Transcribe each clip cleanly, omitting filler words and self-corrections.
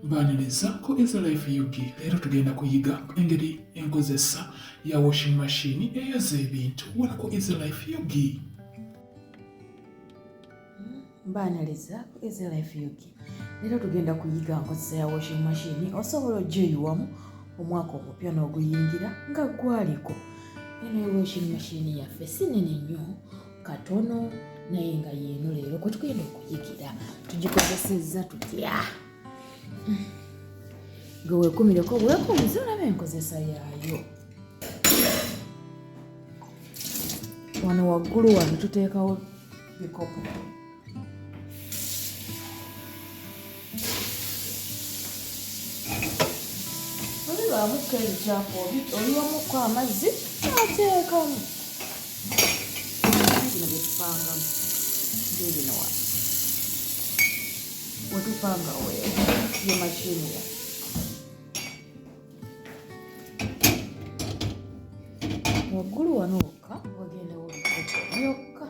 Mbaaniriza ku Easy Life Yugi. Leero tugenda kuyiga engeri enkozesa ya washing machine eyoza ebintu. Wala ku Easy Life Yugi. Mbaaniriza ku Easy Life Yugi. Leero tugenda kuyiga nkozesa ya washing machine osobola ogyeyiwamu omwaka omupya n'oguyingira nga gwaliko. Eno washing machine yaffe si nene nnyo, katono naye nga yeeno leero kwe tugenda okuyigira tugikozesezza tutya. Gwe weekumireko bwekuumiza olaba enkozesa yaayo. Wano waggulu wano tuteekawo bikopo. Olibaamuko ebicaafu oliwamukko amazzi ateekamu. Bino bye tupangamu bino wano. Wetupanga ye mashini ya. Waggulu wano wokka wagendawo ebikopo byokka.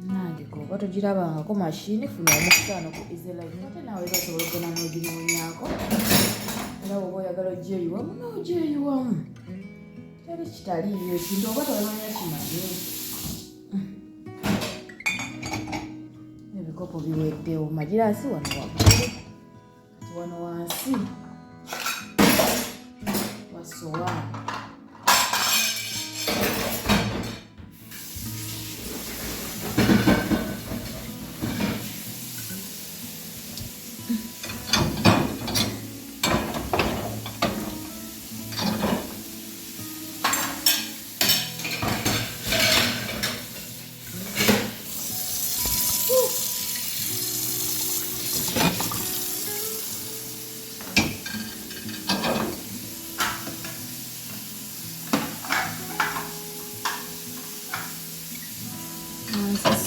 Nange goba togirabangako mashini funa omusaano ku Easy Life ate naawe basobola okugenda n'oginoonyaako. Era oba oyagala ogyeyiwamu n'ogyeyiwamu. Teri kitaliiyo ekintu oba tolabanya kimanyi. Ebikopo biweddewo. Magiraasi wano waggulu. Kati wano wansi wa sowaani.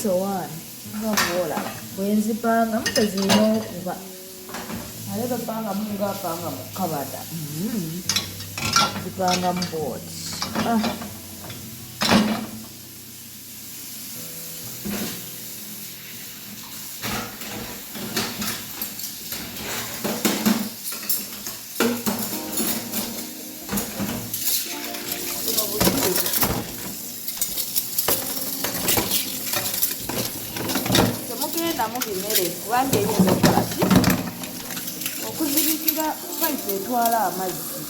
Sowaani nga bw'olaba bwe nzipangamu tezirina okuba. Ate topangamu ng'apanga mu kabada. Zipangamu bw'oti. Mubimere kubanga eyinza okukola ki okuzibikira payipu etwala amazzi.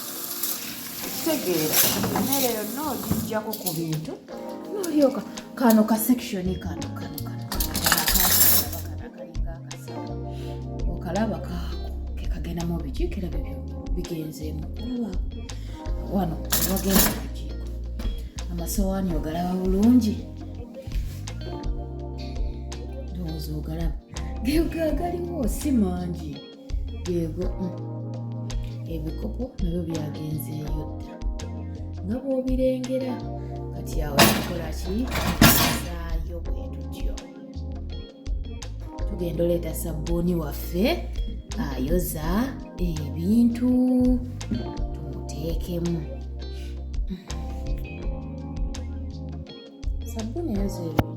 Ekitegeera emmere yonna ogijjako ku bintu n'olyoka kano ka sekishoni kano kalinga akasawo okalaba kaako ke kagendamu obijiikira bibyo bigenzeemu. Wano wagenda kujiiko amasowaani ogalaba bulungi. Ogalaba galiwo si mangi yego. Ebikopo nabyo byagenzeeyo dda nga bw'obirengera. Kati awo tukola ki? Tuzaayo bwe tutyo. Tugenda oleeta sabbuuni waffe ayoza ebintu tumuteekemu. Sabbuuni ayoza ebintu.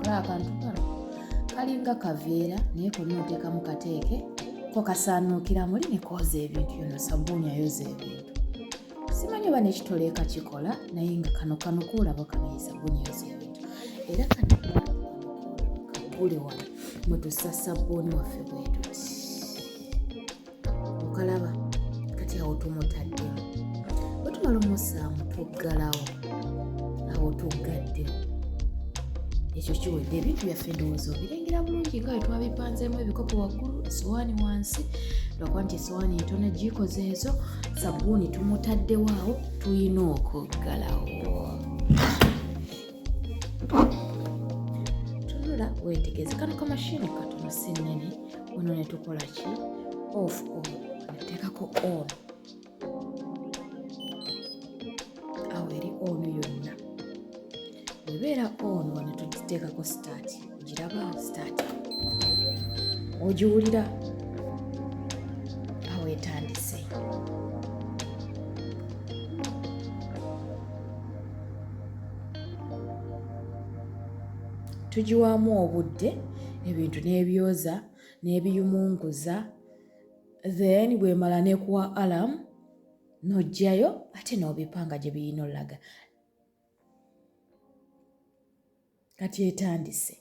Akantu kano kalinga kaveera naye konna oteekamu kateeke ko kasaanuukira muli ne kooza ebintu. Yono sabbuuni ayoza ebintu. Simanyi oba n'ekitoleeka kikola naye nga kano kuulaba kano ye sabbuuni ayoza ebintu. Era kano kaggule wano mwe tussa sabbuuni waffe bwe tuti. Okalaba kati awo tumutaddemu. Bwe tumala omussaamu tuggalawo. Awo tuggaddewo. Ekyo kiwedde ebintu byaffe ndowooza obirengera bulungi nga bwe twabipanzeemu ebikopo waggulu, essowaani wansi. Lwakuba nti essowaani ntono giikoze ezo, sabbuuni tumutaddewo awo tuyina okuggalawo. Tunula weetegereze kano ka mashini katono si nnene. Wano ne tukola ki? Off on. Neteekako on. Awo eri on yonna. Bwebeera on wano tugiteekako start. Ogiraba start. Ogiwulira awo etandise. tugiwaamu obudde ebintu n'ebyoza n'ebiyumunguza then bwemala nekuwa alamu n'ojjayo ate n'obipanga gye birina olaga kati etandise.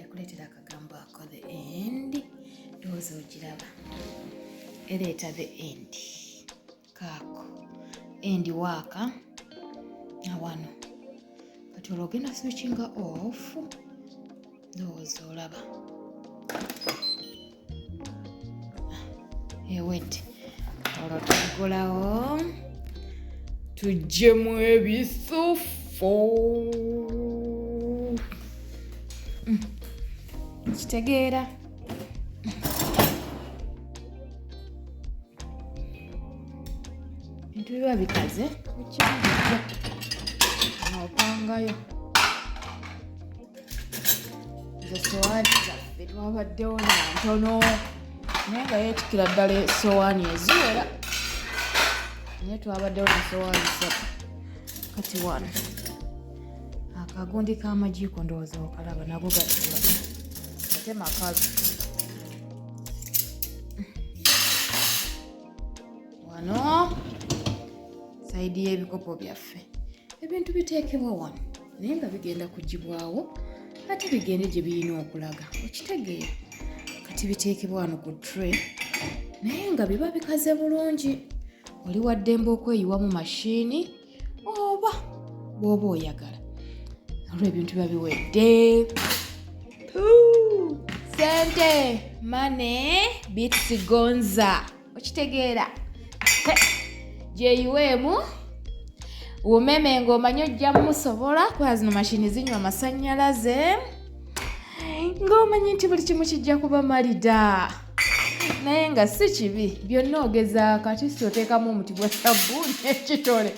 Ekuleetera akagambo ako the end ndowooza ogiraba ereeta the end kaako end waaka na wano kati olwo ogenda switchinga off ndowooza olaba ewedde olwo tugulawo tuggyemu ebisufu kitegeera bintu biba bikaze ekibijja opangayo esowaani zaffe twabaddewo na ntono naye nga yeetikira ddala esowaani eziwera naye twabaddewo na sowaani ssatu kati wano akagundi k'amajiiko ndowooza okalaba nago gatula ate makalu wano sayidi y'ebikopo byaffe ebintu biteekebwa wano naye nga bigenda kugibwawo ate bigende gye birina okulaga okitegeera kati biteekebwa wano ku tray naye nga biba bikaze bulungi oli waddembe okweyiwa mu mashiini oba bw'oba oyagala olwo ebintu biba biwedde sente mane bitisigonza okitegeera gyeyiweemu umeme ng'omanyi ojja musobola kuba zino mashini zinywa amasannyalaze ng'omanyi nti buli kimu kijja kuba malida naye nga si kibi byonna ogezaako ati si oteekamu omuti gwa sabbuuni ekitole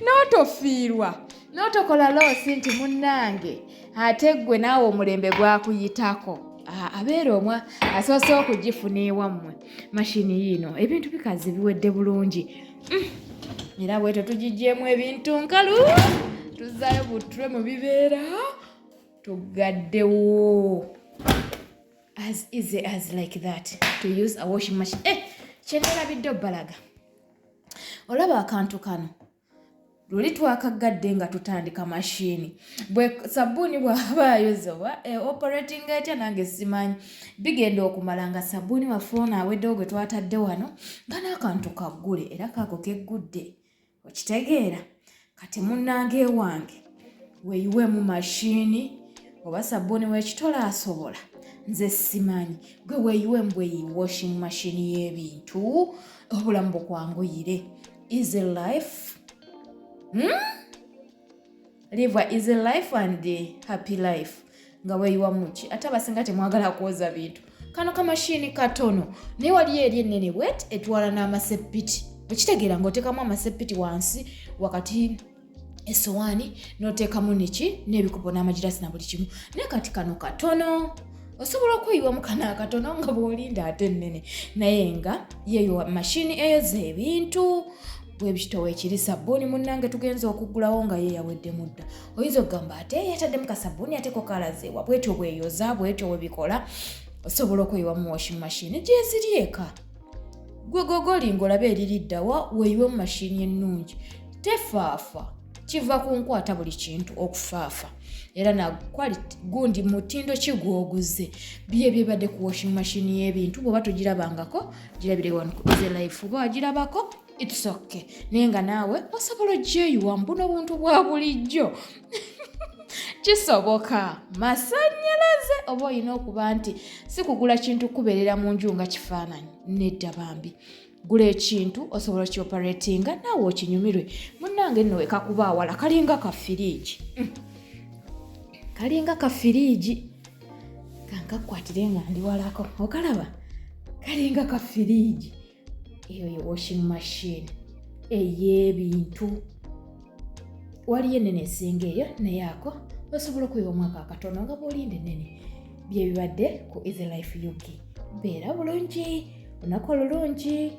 n'otofiirwa n'otokola loosi nti munnange ate ggwe naawe omulembe gwakuyitako abeera omwa asoose okugifuna ewammwe mashini yiino ebintu bikazi biwedde bulungi era bwetyo tugiggyemu ebintu nkalu tuzaayo butre mu bibeera tugaddewo as easy as like that to use a washing machine. Kyenerabidde obbalaga olaba akantu kano luli twakagadde nga tutandika mashini bwe sabbuuni bw'aba ayozebwa operating etya nange simanyi bigenda okumala nga sabbuuni waffe aweddewo gwe twatadde wano nga n'akantu kaggule era kaako keggudde okitegeera kati munnange ewange weeyiwe mu mashini oba sabbuuni w'ekitola asobola nze simanyi gwe weeyiwe mu bweyi washing machine y'ebintu obulamu bukwanguyire easy life. Live a easy life and a happy life nga weeyiwa muki ate abasinga temwagala kwoza bintu kano kamashini katono naye waliyo eri ennene bwet etwala n'amaseppiti okitegeera ng'oteekamu amaseppiti wansi wakati esowaani n'oteekamu neki n'ebikopo n'amagirasi na buli kimu naye kati kano katono osobola okweyiwamu kana akatono nga bw'olinda ate ennene naye nga yeeyo mashini eyoza ebintu bwebikitowa ekiri sabbuuni munnange tugenza okugulawo nga yeeyawedde mudda oyinza okugamba ate yataddemu kasabbuuni ateko kalazeewa bwetyo bweyoza bwetyo bwebikola osobola okweyiwa mu washing machine gyeziri eka gwe gogolinga olabe eririddawa weeyiwe mu mashini ennungi tefaafa kiva ku nkwata buli kintu okufaafa era na quality gundi mutindo ki gw'oguze bye byebadde ku washing machine y'ebintu bw'oba togirabangako girabire wano ku easy life oba wagirabako it's okay naye nga naawe osobola ogyeyiwa mu buno buntu bwa bulijjo kisoboka masannyalaze oba olina okuba nti si kugula kintu kubeerera mu nju nga kifaananyi nedda bambi gula ekintu osobola kioperatinga naawe okinyumirwe munnange nno wekakuba awala kalinga kafiriigi kalinga kafiriigi kankakwatire nga ndi walako okalaba kalinga kafiriigi eyo ye washing machine ey'ebintu waliyo ennene esinga eyo naye ako osobola okweyiwa omwaka akatono nga bw'olinda ennene bye bibadde ku Easy Life UK. Beera bulungi, lunaku olulungi.